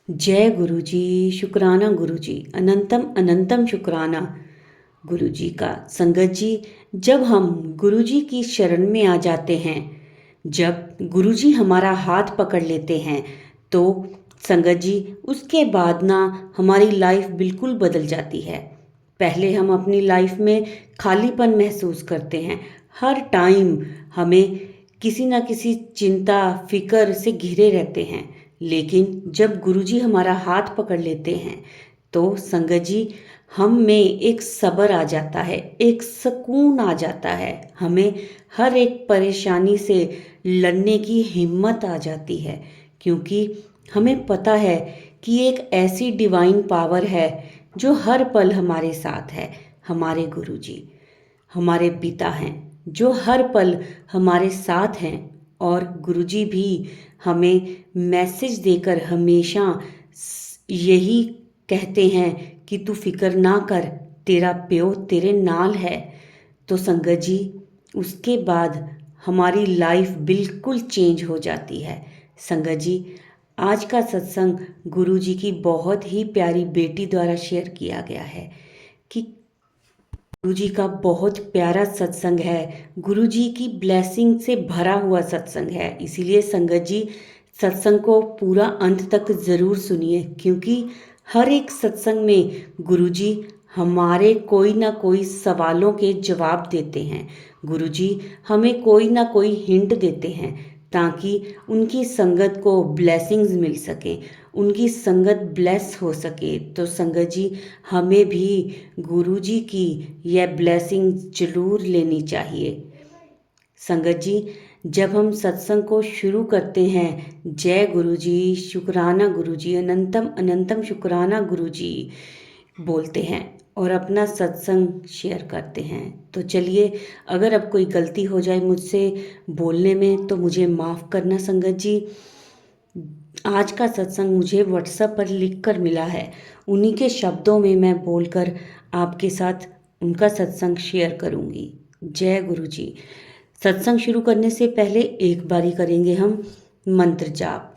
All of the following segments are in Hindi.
जय गुरु जी। शुक्राना गुरु जी, अनंतम अनंतम शुक्राना गुरु जी का। संगत जी, जब हम गुरु जी की शरण में आ जाते हैं, जब गुरु जी हमारा हाथ पकड़ लेते हैं, तो संगत जी उसके बाद ना हमारी लाइफ बिल्कुल बदल जाती है। पहले हम अपनी लाइफ में खालीपन महसूस करते हैं। हर टाइम हमें किसी ना किसी चिंता फिक्र से घिरे रहते हैं। लेकिन जब गुरुजी हमारा हाथ पकड़ लेते हैं, तो संगत जी हम में एक सब्र आ जाता है, एक सुकून आ जाता है। हमें हर एक परेशानी से लड़ने की हिम्मत आ जाती है, क्योंकि हमें पता है कि एक ऐसी डिवाइन पावर है जो हर पल हमारे साथ है। हमारे गुरुजी हमारे पिता हैं जो हर पल हमारे साथ हैं। और गुरुजी भी हमें मैसेज देकर हमेशा यही कहते हैं कि तू फिक्र ना कर, तेरा प्यो तेरे नाल है। तो संगत जी उसके बाद हमारी लाइफ बिल्कुल चेंज हो जाती है। संगत जी आज का सत्संग गुरु जी की बहुत ही प्यारी बेटी द्वारा शेयर किया गया है कि गुरु जी का बहुत प्यारा सत्संग है। गुरु जी की ब्लेसिंग से भरा हुआ सत्संग है। इसीलिए संगत जी सत्संग को पूरा अंत तक ज़रूर सुनिए, क्योंकि हर एक सत्संग में गुरु जी हमारे कोई ना कोई सवालों के जवाब देते हैं। गुरु जी हमें कोई ना कोई हिंट देते हैं, ताकि उनकी संगत को ब्लेसिंग्स मिल सके, उनकी संगत ब्लेस हो सके। तो संगत जी हमें भी गुरु जी की यह ब्लेसिंग जरूर लेनी चाहिए। संगत जी जब हम सत्संग को शुरू करते हैं, जय गुरु जी, शुक्राना गुरु जी, अनंतम अनंतम शुक्राना गुरु जी बोलते हैं और अपना सत्संग शेयर करते हैं। तो चलिए, अगर अब कोई गलती हो जाए मुझसे बोलने में तो मुझे माफ़ करना संगत जी। आज का सत्संग मुझे व्हाट्सएप पर लिख कर मिला है, उन्हीं के शब्दों में मैं बोलकर आपके साथ उनका सत्संग शेयर करूंगी। जय गुरु जी। सत्संग शुरू करने से पहले एक बारी करेंगे हम मंत्र जाप।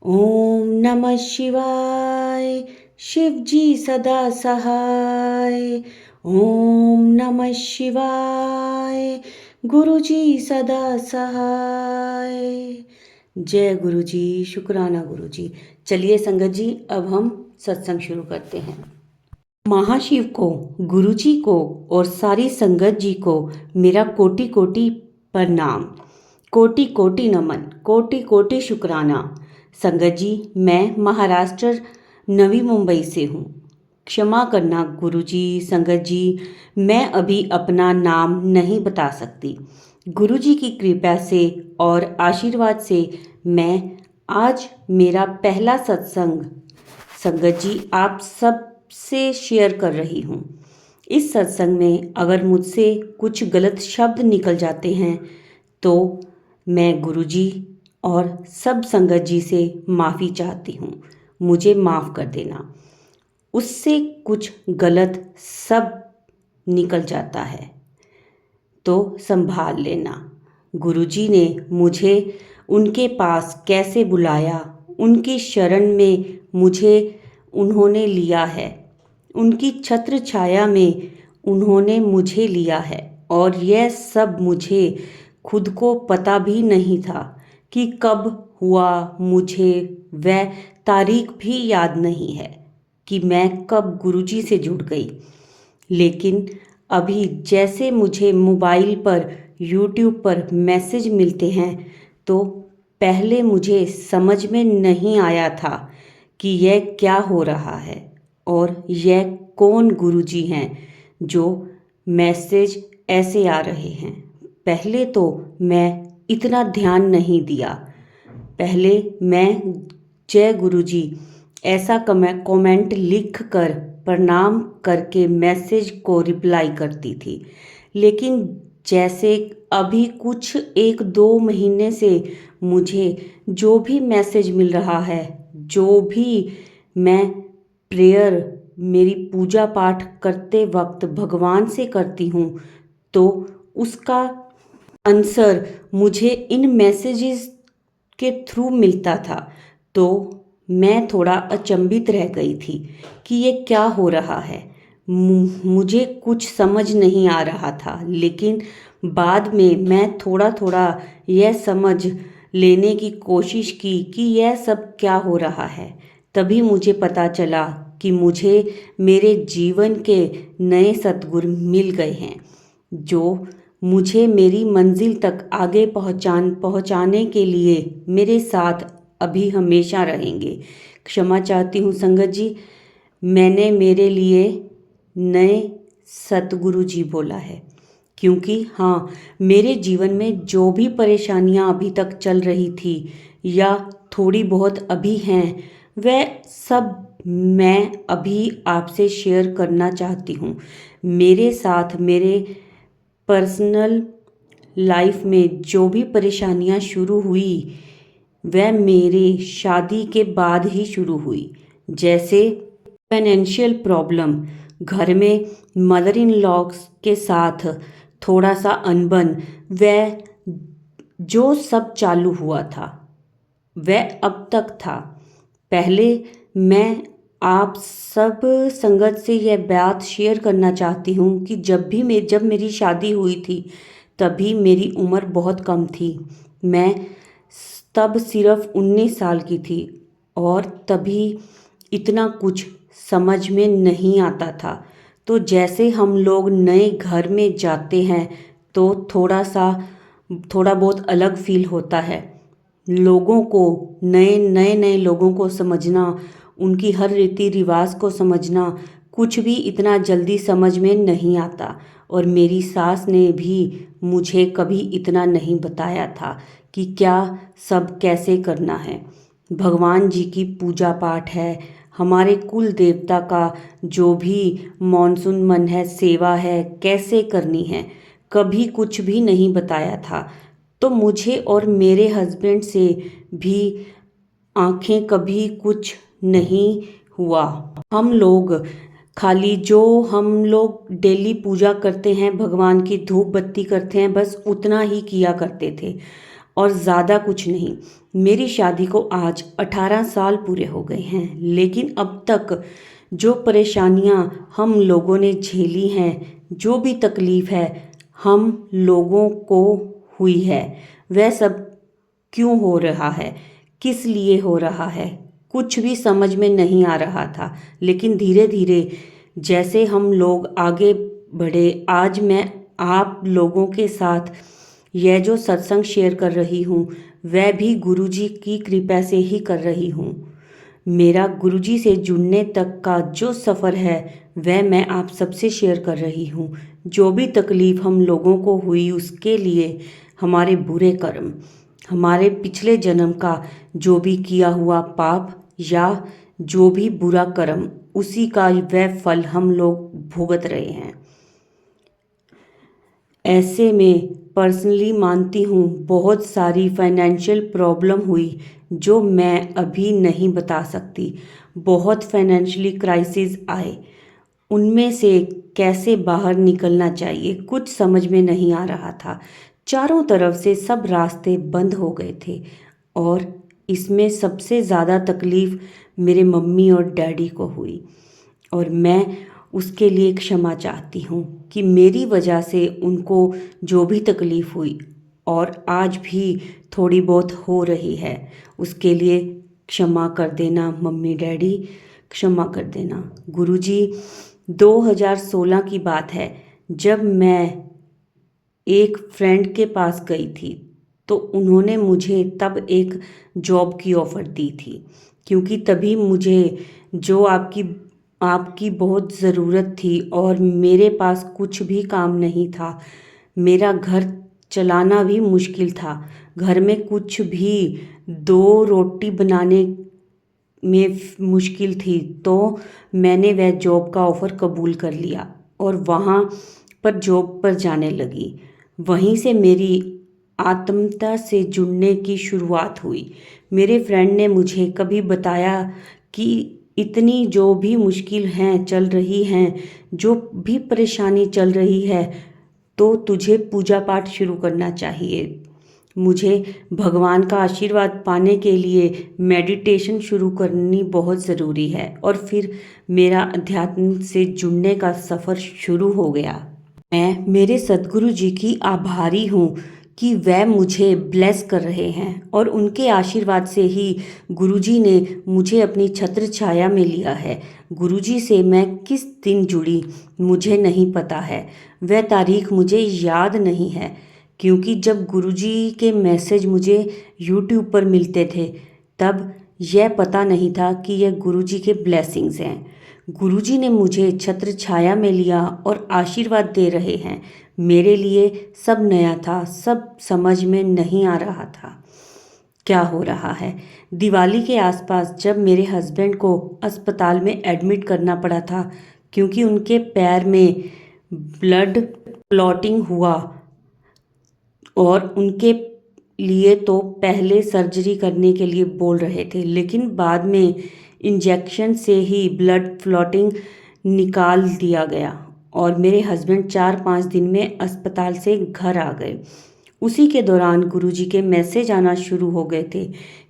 ओम नमः शिवाय, शिव जी सदा सहाय। ओम नमः शिवाय, गुरु जी सदा सहाय। जय गुरु जी, शुक्राना गुरु जी। चलिए संगत जी अब हम सत्संग शुरू करते हैं। महाशिव को, गुरु जी को और सारी संगत जी को मेरा कोटि कोटि प्रणाम, कोटि कोटि नमन, कोटि कोटि शुक्राना। संगत जी मैं महाराष्ट्र नवी मुंबई से हूँ। क्षमा करना गुरु जी। संगत जी मैं अभी अपना नाम नहीं बता सकती। गुरु जी की कृपा से और आशीर्वाद से मैं आज मेरा पहला सत्संग संगत जी आप सब से शेयर कर रही हूँ। इस सत्संग में अगर मुझसे कुछ गलत शब्द निकल जाते हैं तो मैं गुरु जी और सब संगत जी से माफ़ी चाहती हूँ। मुझे माफ़ कर देना। उससे कुछ गलत सब निकल जाता है तो संभाल लेना। गुरुजी ने मुझे उनके पास कैसे बुलाया, उनकी शरण में मुझे उन्होंने लिया है, उनकी छत्र छाया में उन्होंने मुझे लिया है। और यह सब मुझे खुद को पता भी नहीं था कि कब हुआ। मुझे वह तारीख भी याद नहीं है कि मैं कब गुरुजी से जुड़ गई। लेकिन अभी जैसे मुझे मोबाइल पर यूट्यूब पर मैसेज मिलते हैं, तो पहले मुझे समझ में नहीं आया था कि यह क्या हो रहा है और यह कौन गुरुजी हैं जो मैसेज ऐसे आ रहे हैं। पहले तो मैं इतना ध्यान नहीं दिया। पहले मैं जय गुरुजी ऐसा कमेंट लिख कर प्रणाम करके मैसेज को रिप्लाई करती थी। लेकिन जैसे अभी कुछ 1-2 महीने से मुझे जो भी मैसेज मिल रहा है, जो भी मैं प्रेयर मेरी पूजा पाठ करते वक्त भगवान से करती हूँ, तो उसका आंसर मुझे इन मैसेजेस के थ्रू मिलता था। तो मैं थोड़ा अचंभित रह गई थी कि ये क्या हो रहा है। मुझे कुछ समझ नहीं आ रहा था, लेकिन बाद में मैं थोड़ा थोड़ा यह समझ लेने की कोशिश की कि यह सब क्या हो रहा है। तभी मुझे पता चला कि मुझे मेरे जीवन के नए सद्गुरु मिल गए हैं, जो मुझे मेरी मंजिल तक आगे पहुंचाने के लिए मेरे साथ अभी हमेशा रहेंगे। क्षमा चाहती हूँ संगत जी, मैंने मेरे लिए नए सतगुरु जी बोला है, क्योंकि हाँ, मेरे जीवन में जो भी परेशानियाँ अभी तक चल रही थी या थोड़ी बहुत अभी हैं, वह सब मैं अभी आपसे शेयर करना चाहती हूँ। मेरे साथ मेरे पर्सनल लाइफ में जो भी परेशानियां शुरू हुई, वह मेरे शादी के बाद ही शुरू हुई। जैसे फाइनेंशियल प्रॉब्लम, घर में मदर इन लॉ के साथ थोड़ा सा अनबन, वह जो सब चालू हुआ था वह अब तक था। पहले मैं आप सब संगत से यह बात शेयर करना चाहती हूँ कि जब मेरी शादी हुई थी, तभी मेरी उम्र बहुत कम थी। मैं तब सिर्फ 19 साल की थी और तभी इतना कुछ समझ में नहीं आता था। तो जैसे हम लोग नए घर में जाते हैं तो थोड़ा बहुत अलग फील होता है। लोगों को नए नए नए लोगों को समझना, उनकी हर रीति रिवाज को समझना कुछ भी इतना जल्दी समझ में नहीं आता। और मेरी सास ने भी मुझे कभी इतना नहीं बताया था कि क्या सब कैसे करना है। भगवान जी की पूजा पाठ है, हमारे कुल देवता का जो भी मॉनसून मन है, सेवा है, कैसे करनी है, कभी कुछ भी नहीं बताया था। तो मुझे और मेरे हस्बैंड से भी आंखें कभी कुछ नहीं हुआ। हम लोग खाली जो हम लोग डेली पूजा करते हैं, भगवान की धूप बत्ती करते हैं, बस उतना ही किया करते थे और ज़्यादा कुछ नहीं। मेरी शादी को आज 18 साल पूरे हो गए हैं, लेकिन अब तक जो परेशानियां हम लोगों ने झेली हैं, जो भी तकलीफ़ है हम लोगों को हुई है, वह सब क्यों हो रहा है, किस लिए हो रहा है, कुछ भी समझ में नहीं आ रहा था। लेकिन धीरे धीरे जैसे हम लोग आगे बढ़े, आज मैं आप लोगों के साथ यह जो सत्संग शेयर कर रही हूँ, वह भी गुरुजी की कृपा से ही कर रही हूँ। मेरा गुरुजी से जुड़ने तक का जो सफ़र है वह मैं आप सबसे शेयर कर रही हूँ। जो भी तकलीफ़ हम लोगों को हुई, उसके लिए हमारे बुरे कर्म, हमारे पिछले जन्म का जो भी किया हुआ पाप या जो भी बुरा कर्म, उसी का वह फल हम लोग भुगत रहे हैं। ऐसे में पर्सनली मानती हूँ बहुत सारी फाइनेंशियल प्रॉब्लम हुई जो मैं अभी नहीं बता सकती। बहुत फाइनेंशियली क्राइसिस आए, उनमें से कैसे बाहर निकलना चाहिए कुछ समझ में नहीं आ रहा था। चारों तरफ से सब रास्ते बंद हो गए थे और इसमें सबसे ज़्यादा तकलीफ़ मेरे मम्मी और डैडी को हुई और मैं उसके लिए क्षमा चाहती हूँ कि मेरी वजह से उनको जो भी तकलीफ़ हुई और आज भी थोड़ी बहुत हो रही है, उसके लिए क्षमा कर देना मम्मी डैडी, क्षमा कर देना। गुरुजी, 2016 की बात है, जब मैं एक फ्रेंड के पास गई थी तो उन्होंने मुझे तब एक जॉब की ऑफ़र दी थी, क्योंकि तभी मुझे जो आपकी बहुत ज़रूरत थी और मेरे पास कुछ भी काम नहीं था। मेरा घर चलाना भी मुश्किल था, घर में कुछ भी 2 रोटी बनाने में मुश्किल थी। तो मैंने वह जॉब का ऑफ़र कबूल कर लिया और वहाँ पर जॉब पर जाने लगी। वहीं से मेरी आत्मीयता से जुड़ने की शुरुआत हुई। मेरे फ्रेंड ने मुझे कभी बताया कि इतनी जो भी मुश्किल हैं चल रही हैं, जो भी परेशानी चल रही है, तो तुझे पूजा पाठ शुरू करना चाहिए। मुझे भगवान का आशीर्वाद पाने के लिए मेडिटेशन शुरू करनी बहुत ज़रूरी है और फिर मेरा अध्यात्म से जुड़ने का सफ़र शुरू हो गया। मैं मेरे सद्गुरु जी की आभारी हूँ कि वह मुझे ब्लेस कर रहे हैं और उनके आशीर्वाद से ही गुरुजी ने मुझे अपनी छत्र छाया में लिया है। गुरुजी से मैं किस दिन जुड़ी मुझे नहीं पता है, वह तारीख मुझे याद नहीं है, क्योंकि जब गुरुजी के मैसेज मुझे यूट्यूब पर मिलते थे तब यह पता नहीं था कि यह गुरुजी के ब्लेसिंग्स हैं। गुरुजी ने मुझे छत्र छाया में लिया और आशीर्वाद दे रहे हैं। मेरे लिए सब नया था, सब समझ में नहीं आ रहा था क्या हो रहा है। दिवाली के आसपास जब मेरे हस्बैंड को अस्पताल में एडमिट करना पड़ा था क्योंकि उनके पैर में ब्लड क्लॉटिंग हुआ और उनके लिए तो पहले सर्जरी करने के लिए बोल रहे थे, लेकिन बाद में इंजेक्शन से ही ब्लड क्लॉटिंग निकाल दिया गया और मेरे हस्बैंड 4-5 दिन में अस्पताल से घर आ गए। उसी के दौरान गुरुजी के मैसेज आना शुरू हो गए थे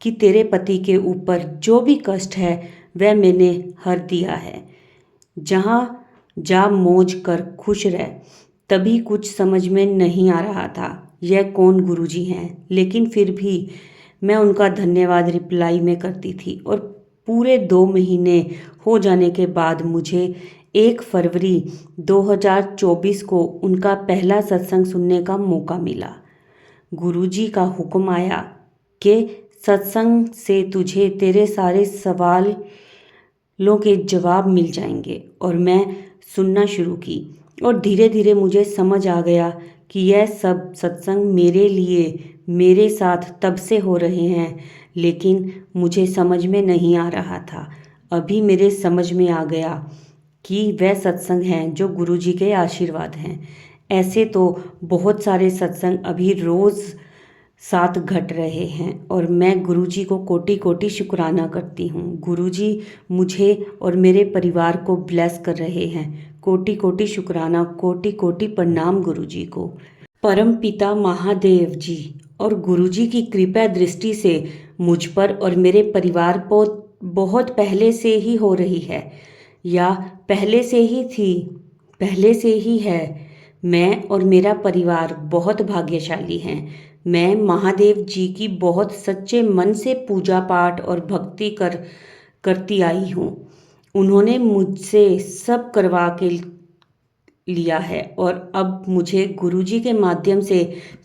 कि तेरे पति के ऊपर जो भी कष्ट है वह मैंने हर दिया है, जहाँ जा मौज कर खुश रह। तभी कुछ समझ में नहीं आ रहा था यह कौन गुरुजी हैं, लेकिन फिर भी मैं उनका धन्यवाद रिप्लाई में करती थी और पूरे 2 महीने हो जाने के बाद मुझे 1 फरवरी 2024 को उनका पहला सत्संग सुनने का मौका मिला। गुरुजी का हुक्म आया कि सत्संग से तुझे तेरे सारे सवालों के जवाब मिल जाएंगे और मैं सुनना शुरू की और धीरे धीरे मुझे समझ आ गया कि यह सब सत्संग मेरे लिए मेरे साथ तब से हो रहे हैं, लेकिन मुझे समझ में नहीं आ रहा था। अभी मेरे समझ में आ गया कि वह सत्संग हैं जो गुरुजी के आशीर्वाद हैं। ऐसे तो बहुत सारे सत्संग अभी रोज़ साथ घट रहे हैं और मैं गुरुजी को कोटि कोटि शुक्राना करती हूँ। गुरुजी मुझे और मेरे परिवार को ब्लेस कर रहे हैं। कोटि कोटि शुक्राना, कोटि कोटि प्रणाम गुरुजी को। परम पिता महादेव जी और गुरुजी की कृपा दृष्टि से मुझ पर और मेरे परिवार पर बहुत पहले से ही हो रही है, या पहले से ही थी, पहले से ही है। मैं और मेरा परिवार बहुत भाग्यशाली हैं। मैं महादेव जी की बहुत सच्चे मन से पूजा पाठ और भक्ति करती आई हूँ। उन्होंने मुझसे सब करवा के लिया है और अब मुझे गुरुजी के माध्यम से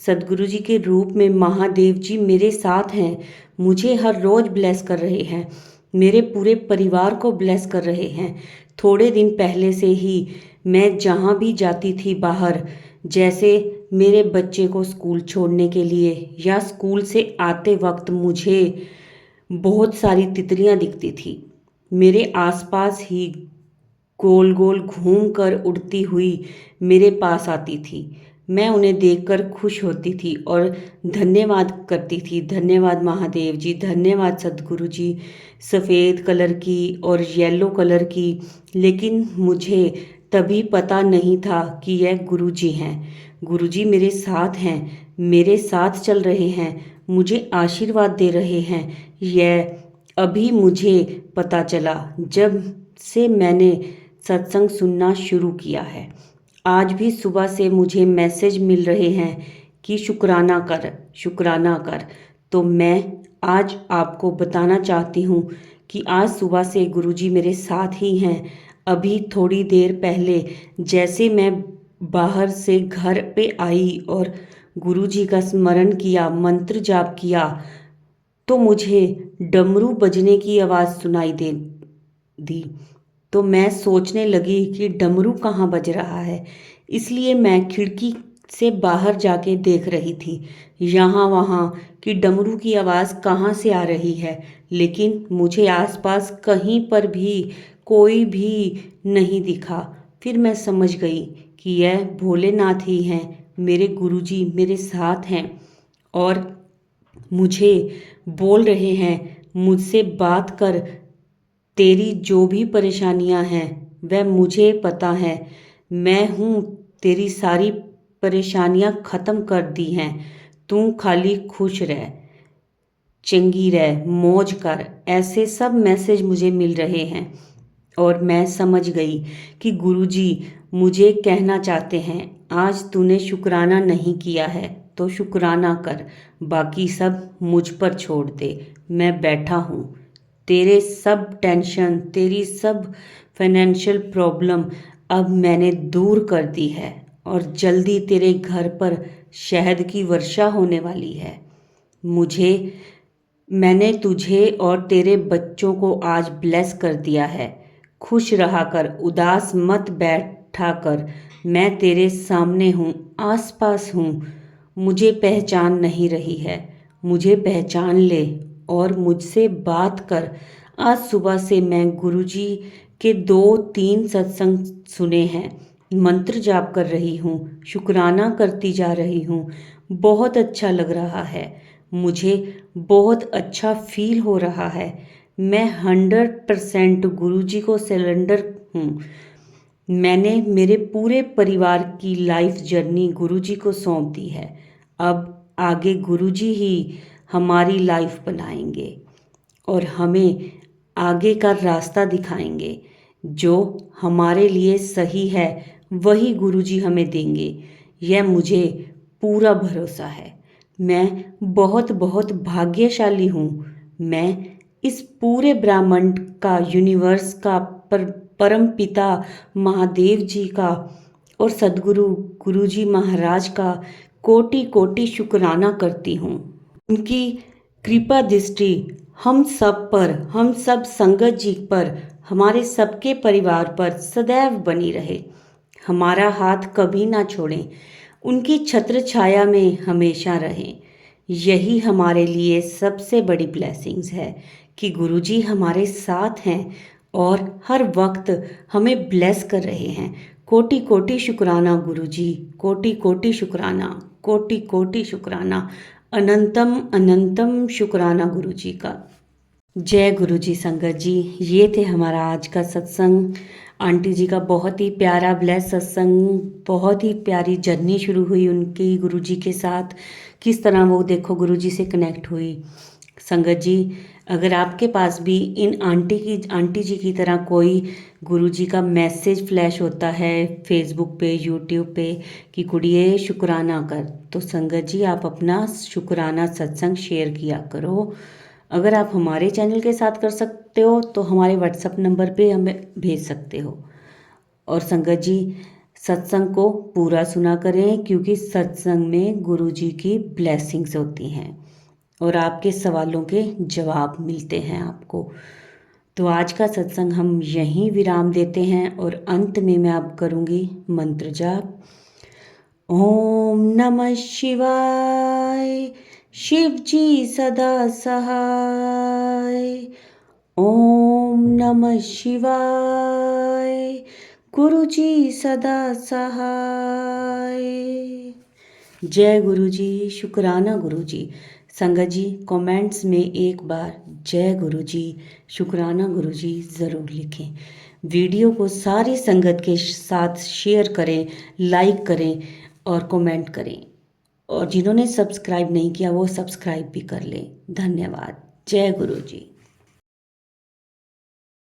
सद्गुरु जी के रूप में महादेव जी मेरे साथ हैं। मुझे हर रोज़ ब्लेस कर रहे हैं, मेरे पूरे परिवार को ब्लेस कर रहे हैं। थोड़े दिन पहले से ही मैं जहाँ भी जाती थी बाहर, जैसे मेरे बच्चे को स्कूल छोड़ने के लिए या स्कूल से आते वक्त मुझे बहुत सारी तितलियाँ दिखती थी। मेरे आसपास ही गोल गोल घूम कर उड़ती हुई मेरे पास आती थी। मैं उन्हें देखकर खुश होती थी और धन्यवाद करती थी, धन्यवाद महादेव जी, धन्यवाद सद्गुरु जी। सफ़ेद कलर की और येलो कलर की, लेकिन मुझे तभी पता नहीं था कि यह गुरुजी हैं। गुरुजी मेरे साथ हैं, मेरे साथ चल रहे हैं, मुझे आशीर्वाद दे रहे हैं। यह अभी मुझे पता चला जब से मैंने सत्संग सुनना शुरू किया है। आज भी सुबह से मुझे मैसेज मिल रहे हैं कि शुक्राना कर, शुक्राना कर। तो मैं आज आपको बताना चाहती हूँ कि आज सुबह से गुरुजी मेरे साथ ही हैं। अभी थोड़ी देर पहले जैसे मैं बाहर से घर पे आई और गुरुजी का स्मरण किया, मंत्र जाप किया, तो मुझे डमरू बजने की आवाज़ सुनाई दे दी। तो मैं सोचने लगी कि डमरू कहाँ बज रहा है, इसलिए मैं खिड़की से बाहर जाके देख रही थी यहाँ वहाँ कि डमरू की आवाज़ कहाँ से आ रही है, लेकिन मुझे आसपास कहीं पर भी कोई भी नहीं दिखा। फिर मैं समझ गई कि यह भोलेनाथ ही हैं, मेरे गुरुजी मेरे साथ हैं और मुझे बोल रहे हैं, मुझसे बात कर, तेरी जो भी परेशानियां हैं वह मुझे पता है, मैं हूँ, तेरी सारी परेशानियां ख़त्म कर दी हैं, तू खाली खुश रह, चंगी रह, मौज कर, ऐसे सब मैसेज मुझे मिल रहे हैं। और मैं समझ गई कि गुरुजी मुझे कहना चाहते हैं, आज तूने शुक्राना नहीं किया है तो शुक्राना कर, बाकी सब मुझ पर छोड़ दे। मैं बैठा हूँ, तेरे सब टेंशन, तेरी सब फाइनेंशियल प्रॉब्लम अब मैंने दूर कर दी है और जल्दी तेरे घर पर शहद की वर्षा होने वाली है। मैंने तुझे और तेरे बच्चों को आज ब्लेस कर दिया है। खुश रहा कर, उदास मत बैठा कर। मैं तेरे सामने हूँ, आसपास हूँ। मुझे पहचान नहीं रही है, मुझे पहचान ले और मुझसे बात कर। आज सुबह से मैं गुरुजी के 2-3 सत्संग सुने हैं, मंत्र जाप कर रही हूँ, शुक्राना करती जा रही हूँ। बहुत अच्छा लग रहा है, मुझे बहुत अच्छा फील हो रहा है। मैं 100% गुरुजी को सरेंडर हूँ। मैंने मेरे पूरे परिवार की लाइफ जर्नी गुरुजी को सौंप दी है। अब आगे गुरुजी ही हमारी लाइफ बनाएंगे और हमें आगे का रास्ता दिखाएंगे। जो हमारे लिए सही है वही गुरुजी हमें देंगे, यह मुझे पूरा भरोसा है। मैं बहुत बहुत भाग्यशाली हूँ। मैं इस पूरे ब्रह्मांड का, यूनिवर्स का, परम पिता महादेव जी का और सदगुरु गुरुजी महाराज का कोटि कोटि शुक्राना करती हूँ। उनकी कृपा दृष्टि हम सब पर, हम सब संगत जी पर, हमारे सबके परिवार पर सदैव बनी रहे। हमारा हाथ कभी ना छोड़ें, उनकी छत्र छाया में हमेशा रहें। यही हमारे लिए सबसे बड़ी ब्लेसिंग्स है कि गुरुजी हमारे साथ हैं और हर वक्त हमें ब्लेस कर रहे हैं। कोटि कोटि शुक्राना गुरुजी, कोटि कोटि शुक्राना, कोटि कोटि शुक्राना, अनंतम अनंतम शुक्राना गुरुजी का। जय गुरुजी संगत जी। ये थे हमारा आज का सत्संग। आंटी जी का बहुत ही प्यारा ब्लेस सत्संग, बहुत ही प्यारी जर्नी शुरू हुई उनकी गुरुजी के साथ। किस तरह वो देखो गुरुजी से कनेक्ट हुई। संगत जी, अगर आपके पास भी इन आंटी जी की तरह कोई गुरुजी का मैसेज फ्लैश होता है फेसबुक पे, यूट्यूब पे कि कुड़िए शुक्राना कर, तो संगत जी आप अपना शुक्राना सत्संग शेयर किया करो। अगर आप हमारे चैनल के साथ कर सकते हो तो हमारे व्हाट्सएप नंबर पे हमें भेज सकते हो। और संगत जी, सत्संग को पूरा सुना करें क्योंकि सत्संग में गुरुजी की ब्लेसिंग्स होती हैं और आपके सवालों के जवाब मिलते हैं आपको। तो आज का सत्संग हम यहीं विराम देते हैं और अंत में मैं अब करूँगी मंत्र जाप। ओम नमः शिवाय, शिव जी सदा सहाय। ओम नमः शिवाय, गुरु जी सदा सहाय। जय गुरु जी, शुक्राना गुरु जी। संगत जी कमेंट्स में एक बार जय गुरु जी, शुक्राना गुरु जी ज़रूर लिखें। वीडियो को सारी संगत के साथ शेयर करें, लाइक करें और कमेंट करें। और जिन्होंने सब्सक्राइब नहीं किया वो सब्सक्राइब भी कर लें। धन्यवाद। जय गुरु जी।